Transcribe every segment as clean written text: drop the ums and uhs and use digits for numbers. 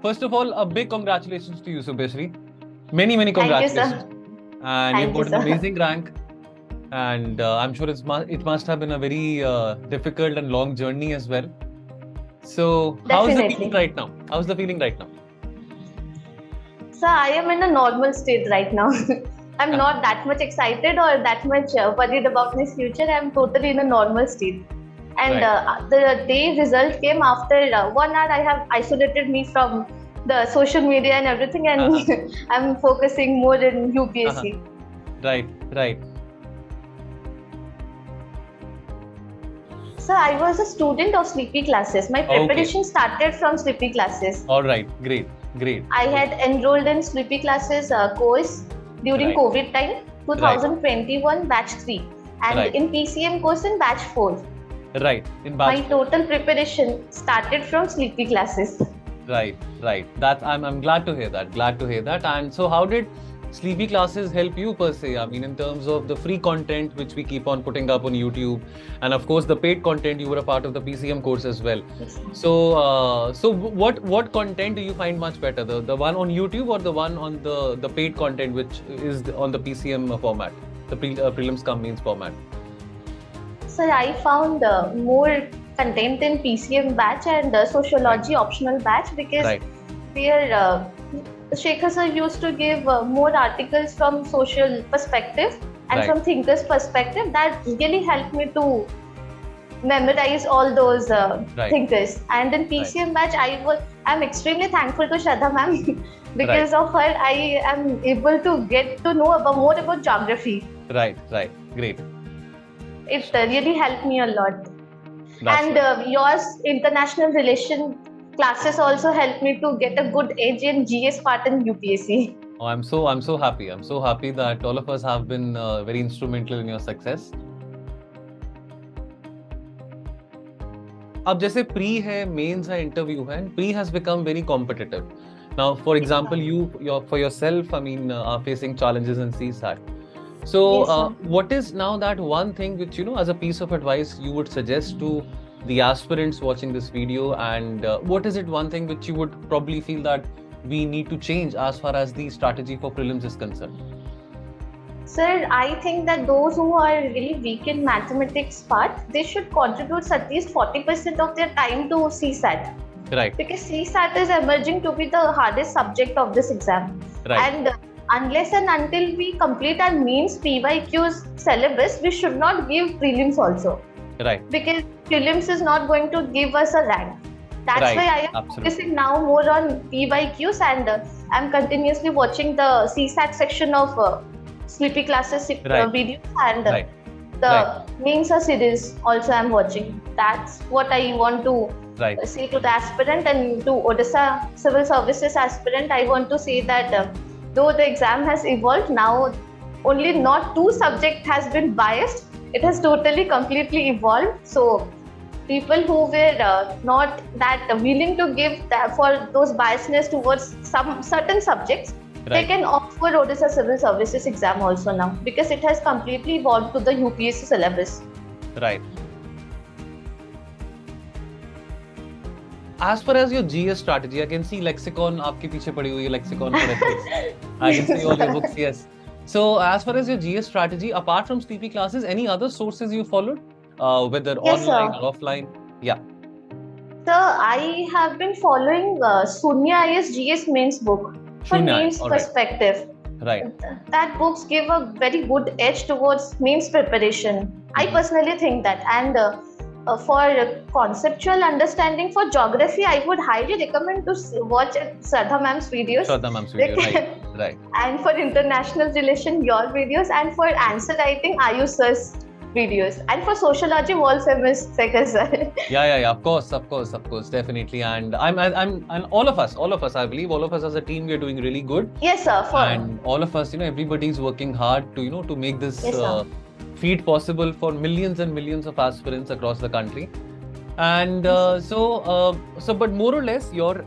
first of all, a big congratulations to you, Subhashree. Many Thank you, congratulations. sir. And you've Thank you, got an sir. amazing rank. And I'm sure it must have been a very difficult and long journey as well. So, how's the feeling Definitely. right now? How's the feeling right now? Sir, I am in a normal state right now. I'm not that much excited or that much worried about my future. I'm totally in a normal state. And the day result came after 1 hour. I have isolated me from the social media and everything, and I'm focusing more in UPSC. Right. So I was a student of sleepy classes. My preparation started from sleepy classes. All right, great. I had enrolled in sleepy classes course during COVID time, 2021 batch 3, and in PCM course in batch 4. Right, in batch 4. My total preparation started from sleepy classes. Right. I'm glad to hear that. And so how did sleepy classes help you per se? I mean, in terms of the free content which we keep on putting up on YouTube, and of course the paid content. You were a part of the PCM course as well. Yes. So what content do you find much better? The one on YouTube or the one on the paid content which is on the PCM format, the prelims cum mains format? Sir, I found more content in PCM batch and sociology optional batch, because there Shekhar sir used to give more articles from social perspective and from thinkers perspective. That really helped me to memorize all those thinkers. And in PCM batch, I'm extremely thankful to Shraddha ma'am because of her I am able to get to know more about geography. Right, great. It really helped me a lot. That's and yours international relation classes also helped me to get a good edge in GS part in UPSC. Oh, I'm so happy. I'm so happy that all of us have been very instrumental in your success. अब जैसे pre है, mains है, interview है, and pre has become very competitive. Now, for example, for yourself, I mean, are facing challenges in CSAT. So, what is now that one thing which, as a piece of advice you would suggest to the aspirants watching this video, and what is it one thing which you would probably feel that we need to change as far as the strategy for prelims is concerned? Sir, I think that those who are really weak in mathematics part, they should contribute at least 40% of their time to CSAT. Right. Because CSAT is emerging to be the hardest subject of this exam. Right. And unless and until we complete our mains PYQs syllabus, we should not give prelims also. Right. Because prelims is not going to give us a rank. That's why I am focusing now more on PYQs, and I'm continuously watching the CSAT section of sleepy classes videos, and the mains series also I'm watching. That's what I want to say to the aspirant, and to Odisha Civil Services aspirant, I want to say that though the exam has evolved, now only not 2 subjects has been biased. It has totally completely evolved. So people who were not that willing to give for those biasness towards some certain subjects, they can opt for Odisha Civil Services exam also now, because it has completely evolved to the UPSC syllabus. Right. As far as your GS strategy, I can see lexicon आपके पीछे पड़ी हुई है, lexicon for reference. I can see all your books, yes. So, as far as your GS strategy, apart from sleepy classes, any other sources you followed, whether online or offline? Yeah. So, I have been following Sunya IS GS mains book for mains perspective. Right. That books give a very good edge towards mains preparation. I personally think that, and for conceptual understanding for geography, I would highly recommend to watch Shraddha ma'am's videos. Right. And for international relation, your videos, and for answer writing, Ayush sir's videos, and for sociology, world famous Shekhar sir. Yeah. Of course, definitely. And and all of us, I believe all of us as a team, we are doing really good. Yes, sir. And all of us, everybody is working hard to, to make this feat possible for millions and millions of aspirants across the country. And but more or less your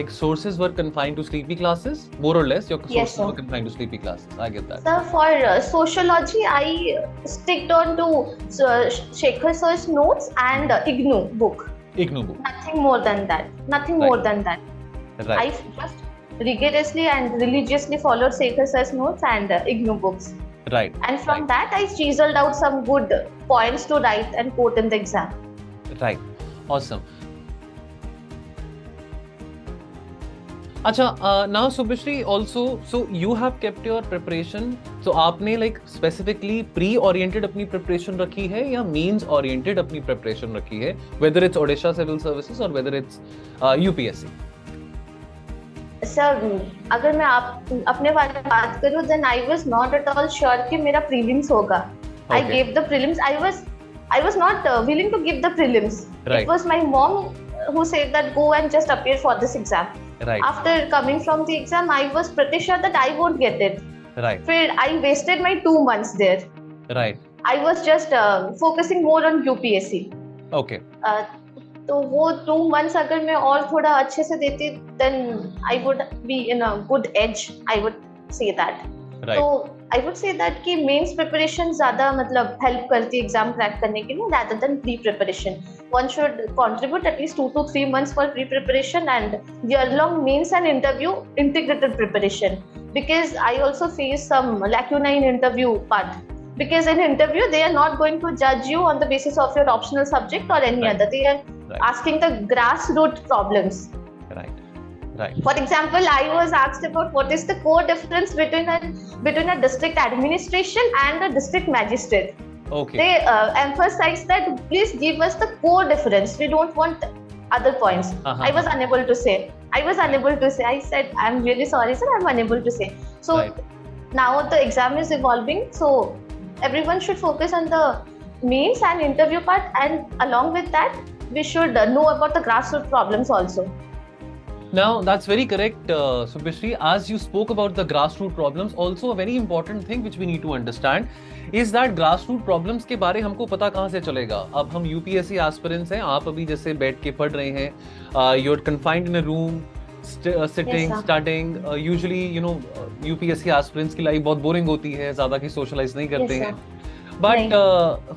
sources were confined to sleepy classes. More or less your sources were confined to sleeping classes. I get that. Sir, for sociology, I sticked on to Shekhar sir's notes and IGNOU book. IGNOU book. Nothing more than that. I just rigorously and religiously followed Sekhar sir's notes and IGNOU books. Right. And from that, I chiseled out some good points to write and quote in the exam. Right. Awesome. Acha, now Subhashree also, so you have kept your preparation. So आपने like specifically pre-oriented अपनी preparation रखी है या means oriented अपनी preparation रखी है, whether it's Odisha Civil Services or whether it's UPSC? Sir अगर मैं अपने बारे में बात करूँ, then I was not at all sure कि मेरा prelims होगा. I gave the prelims. I was not willing to give the prelims. Right. It was my mom who said that go and just appear for this exam. Right. After coming from the exam, I was pretty sure that I won't get it. Right. I wasted my 2 months there. Right. I was just focusing more on UPSC. Okay. तो वो 2 months अगर मैं और थोड़ा अच्छे से देती, then I would be in a good edge. I would say that. Right. तो I would say that कि mains preparation ज़्यादा मतलब help करती है exam crack करने के लिए rather than pre-preparation. One should contribute at least 2 to 3 months for pre-preparation and year-long mains and interview integrated preparation. Because I also face some lacuna in interview part. Because in interview they are not going to judge you on the basis of your optional subject or any other. They are asking the grassroots problems. Right. Right. For example, I was asked about what is the core difference between a district administration and a district magistrate. Okay. They emphasize that please give us the core difference. We don't want other points. I was unable to say. I said, I'm really sorry, sir. I'm unable to say. So now the exam is evolving. So everyone should focus on the mains and interview part, and along with that, we should know about the grassroots problems also. Now, that's very correct, Subhashree. As you spoke about the grassroots problems, also a very important thing which we need to understand is that grassroots problems के बारे हमको पता कहाँ से चलेगा. अब हम UPSC aspirants हैं, आप अभी जैसे बैठ के पढ़ रहे हैं, you're confined in a room, sitting, studying. Usually, you know, UPSC aspirants की लाइफ बहुत boring होती है, ज़्यादा की socialize नहीं करते हैं. But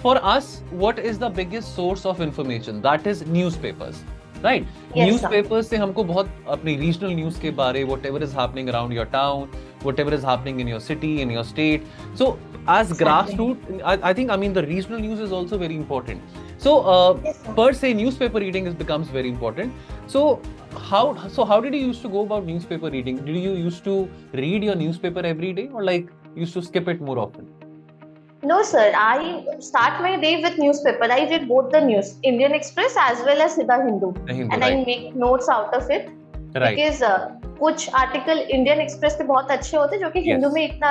for us, what is the biggest source of information? That is newspapers. Right? Yes, newspapers से हमको बहुत अपनी regional news के बारे, whatever is happening around your town, whatever is happening in your city, in your state. So as grassroots, I think the regional news is also very important. So per se, newspaper reading becomes very important. So how did you used to go about newspaper reading? Did you used to read your newspaper every day, or like used to skip it more often? No, sir. I start my day with newspaper. I read both the news, Indian Express as well as The Hindu. And I make notes out of it. Right. Because कुछ article Indian Express के बहुत अच्छे होते हैं जो कि हिंदू में इतना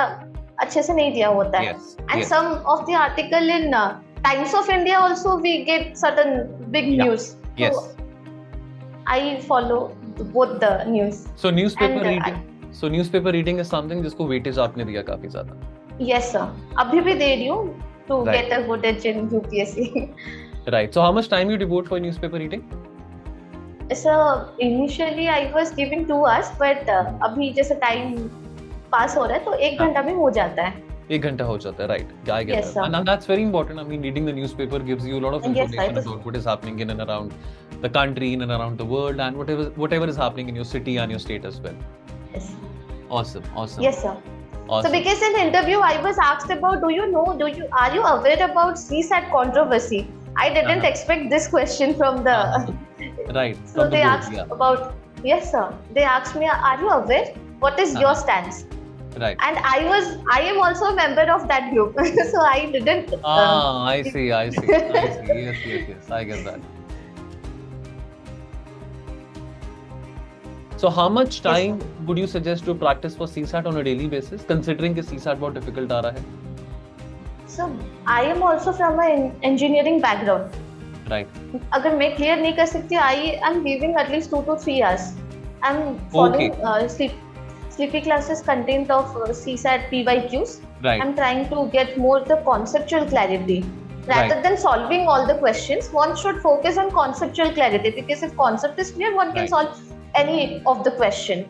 अच्छे से नहीं दिया होता है. And some of the article in Times of India also we get certain big news. Yes. So I follow both the news. So newspaper reading is something जिसको weightage आपने दिया काफी ज़्यादा. Yes, sir. अभी भी दे रही हूँ to get a good edge in UPSC. Right. So how much time you devote for newspaper reading? So initially I was giving 2 hours, but अभी जैसे time pass हो रहा है तो 1 घंटा में हो जाता है. 1 घंटा हो जाता है, right? I get that. And that's very important. I mean, reading the newspaper gives you a lot of information about what is happening in and around the country, in and around the world, and whatever is happening in your city and your state as well. Yes. Awesome. Yes, sir. Awesome. So because in the interview I was asked about, are you aware about CSAT controversy? I didn't expect this question from the right. So they asked about, yes sir, they asked me, are you aware? What is your stance? Right. And I am also a member of that group. So I didn't I see. Yes, I get that. So how much time would you suggest to practice for CSAT on a daily basis, considering that CSAT बहुत difficult आ रहा है? So I am also from an engineering background. Right. अगर मैं clear नहीं कर सकती, I am giving at least 2 to 3 hours. I'm following sleepy classes content of CSAT PYQs. Right. I'm trying to get more the conceptual clarity. Rather than solving all the questions, one should focus on conceptual clarity, because if concept is clear, one can solve any of the question.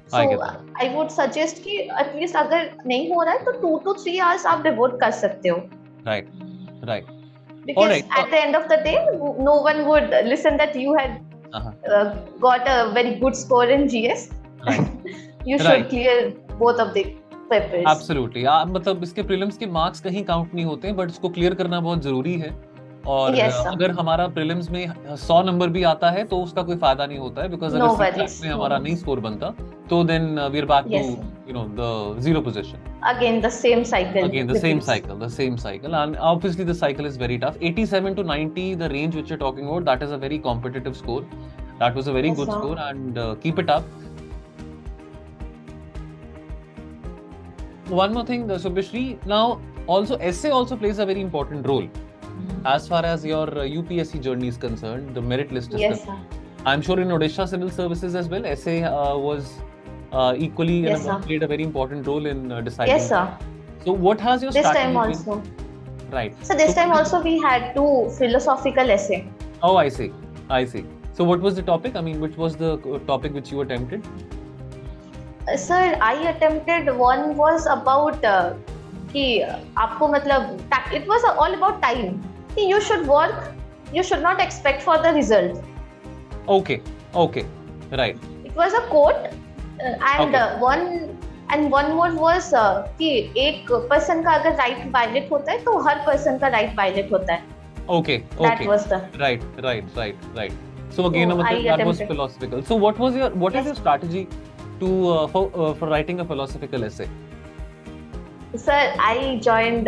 So I would suggest कि at least अगर नहीं हो रहा है तो 2 to 3 hours आप devote कर सकते हो. Right. Because at the end of the day, no one would listen that you had got a very good score in GS, you should clear both of the papers. Absolutely. मतलब इसके prelims के marks कहीं count नहीं होते, but इसको clear करना बहुत जरूरी है. और अगर हमारा प्रीलिम्स में 100 नंबर भी आता है तो उसका कोई फायदा नहीं होता है, बिकॉज अगर सीसैट में हमारा नहीं स्कोर बनता तो then we are back to the zero position. Again the same cycle and obviously the cycle is very tough. 87 to 90, the range which you're talking about, that is a very competitive score. That was a very good score, and keep it up. One more thing, Subhashree, now also essay also plays a very important role. As far as your UPSC journey is concerned, the merit list is concerned. I'm sure in Odisha Civil Services as well, essay was equally played a very important role in deciding. Yes, sir. So what has your strategy been? This time also. Right. So this time also we had 2 philosophical essay. Oh, I see. So what was the topic? I mean, which was the topic which you attempted? Sir, I attempted one was about कि आपको मतलब it was all about time. You should work, you should not expect for the result. Okay, right. It was a quote, and one more was कि एक person का अगर right violate होता है तो हर person का right violate होता है. Okay. That was the right. So again, that was philosophical. So what is your strategy to for writing a philosophical essay? Sir, I joined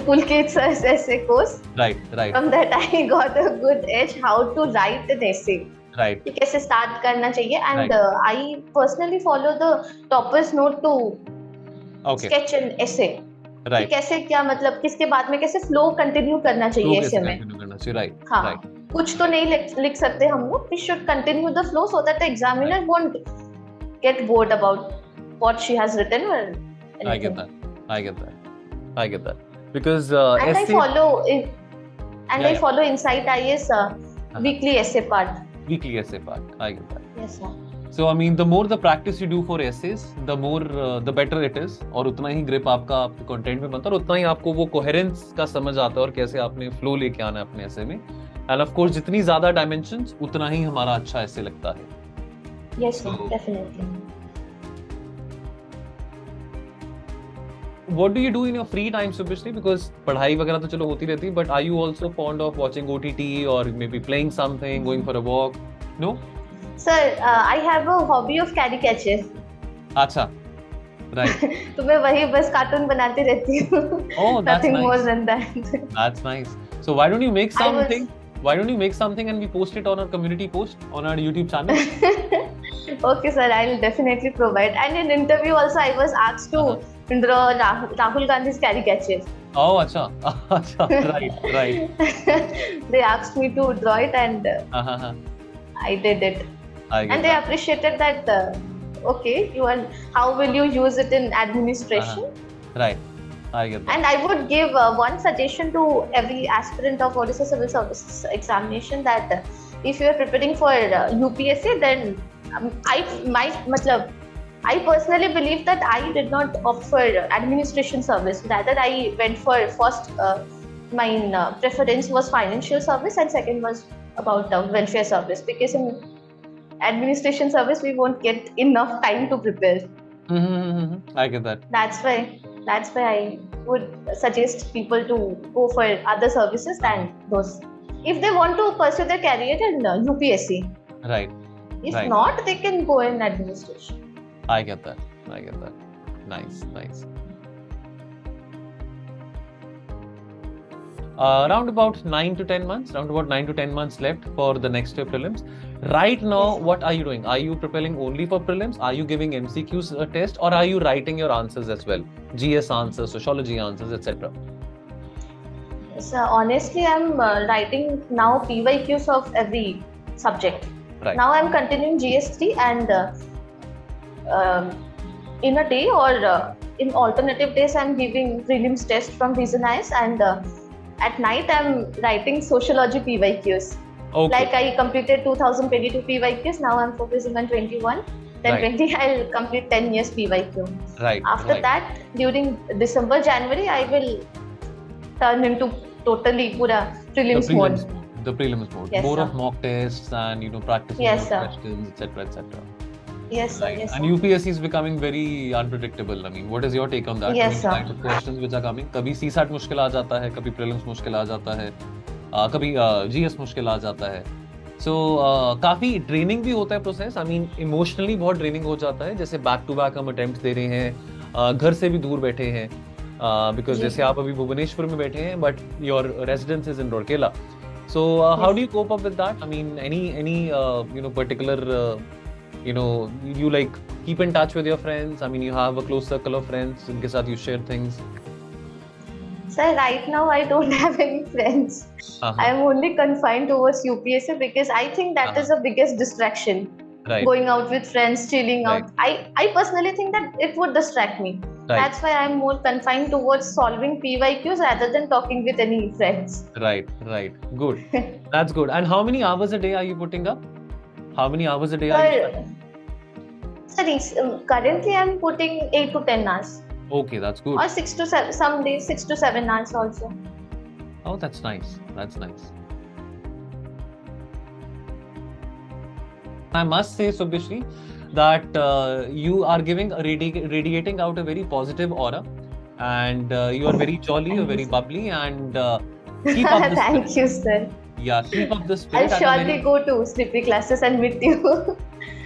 Pulkit sir's essay course. Right. From that I got a good edge how to write an essay. Right. कि कैसे start करना चाहिए, and I personally follow the topper's note to sketch an essay. Right. कि कैसे क्या मतलब किसके बाद में कैसे flow continue करना चाहिए essay में. Right. हाँ. कुछ तो नहीं लिख सकते हम लोग. We should continue the flow so that the examiner won't get bored about what she has written or anything. I get that. Because and essay... I follow Insight IAS weekly essay part. I get that. Yes, sir. So I mean, the more the practice you do for essays, the more the better it is. और उतना ही grip आपका आपके content में बनता है और उतना ही आपको वो coherence का समझ आता है और कैसे आपने flow लेके आना है अपने essay में. And of course, जितनी ज़्यादा dimensions, उतना ही हमारा अच्छा essay लगता है. Yes, sir, definitely. What do you do in your free time, Subhashree? Because पढ़ाई वगैरह तो चलो होती रहती है, but are you also fond of watching OTT or maybe playing something, going for a walk? No? Sir, I have a hobby of caricature. अच्छा, right. तो मैं वही बस कार्टून बनाती रहती हूँ. Oh, that's Nothing nice. more than that. That's nice. So why don't you make something? Why don't you make something and we post it on our community post on our YouTube channel? Okay, sir. I'll definitely provide. And in interview also, I was asked to draw Rahul Gandhi's caricature. Oh, acha. Right. They asked me to draw it, and I did it. And they appreciated that. Okay, how will you use it in administration? Right. I get that. And I would give one suggestion to every aspirant of Odisha Civil Services examination that if you are preparing for UPSC, then I personally believe that I did not opt for administration service. Rather, I went for first, my preference was financial service, and second was about welfare service, because in administration service we won't get enough time to prepare. I get that. That's why I would suggest people to go for other services than those, if they want to pursue their career in UPSC. Right. If not, they can go in administration. I get that. Nice. Around about 9 to 10 months left for the next year prelims. Right now, yes. What are you doing? Are you preparing only for prelims? Are you giving MCQs a test, or are you writing your answers as well? GS answers, sociology answers, etc. So honestly, I'm writing now PYQs of every subject. Right. Now I'm continuing GS3, and in a day or in alternative days, I'm giving prelims test from Vision Eyes, and at night I'm writing sociology PYQs. Okay. Like I completed 2022 PYQs, now I'm focusing on 21. Then 20 I'll complete 10 years PYQ. Right. After that, during December, January, I will turn into totally pura prelims mode. The prelims mode. Yes, More sir. of mock tests and, you know, practicing Yes, more sir. questions, etc., etc. Yes, sir. Right. Yes, And sir. UPSC is becoming very unpredictable. I mean, what is your take on that? I Yes, mean, sir. the kind of questions which are coming. कभी CSAT मुश्किल आ जाता है, कभी prelims मुश्किल आ जाता है, कभी GS मुश्किल आ जाता है. So काफी ड्रेनिंग भी होता है प्रोसेस. I mean, इमोशनली बहुत ड्रेनिंग हो जाता है. जैसे बैक टू बैक हम अटेम्प्ट दे रहे हैं, घर से भी दूर बैठे हैं. Because जी, जैसे sir. आप अभी भुवनेश्वर में बैठे हैं, but your residence is in Rourkela. So how Yes. do you cope up with that? I mean, any you know, particular you know, you like keep in touch with your friends? I mean, you have a close circle of friends जिनके साथ you share things. Sir, right now I don't have any friends. I am only confined towards UPSC because I think that is the biggest distraction. Right. Going out with friends, chilling Right. out. I personally think that it would distract me. Right. That's why I'm more confined towards solving PYQs rather than talking with any friends. Right, right. Good. That's good. And how many hours a day are you putting up? How many hours a day are you studying? Sir, currently I'm putting 8 to 10 hours. Okay, that's good. Or 6 to 7, some days 6 to 7 hours also. Oh, that's nice. That's nice. I must say, Subhashree, that you are radiating out a very positive aura, and you are very jolly, you're very bubbly, and keep up this Thank spirit. you, sir. Yeah, keep up the spirit. I'll surely go to sleepy classes and meet you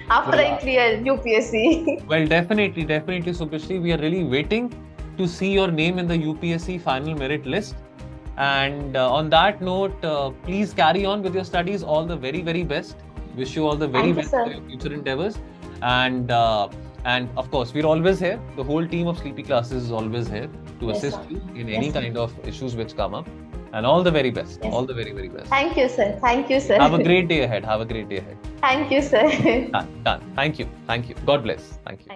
after I clear UPSC. Well, definitely, Subhashree. We are really waiting to see your name in the UPSC final merit list. And on that note, please carry on with your studies. All the very, very best. Wish you all the very best for your future endeavors. And of course, we're always here. The whole team of Sleepy Classes is always here to assist you in any kind of issues which come up. And all the very best. Yes. All the very, very best. Thank you, sir. Thank you, sir. Have a great day ahead. Have a great day ahead. Thank you, sir. Done. Thank you. God bless. Thank you.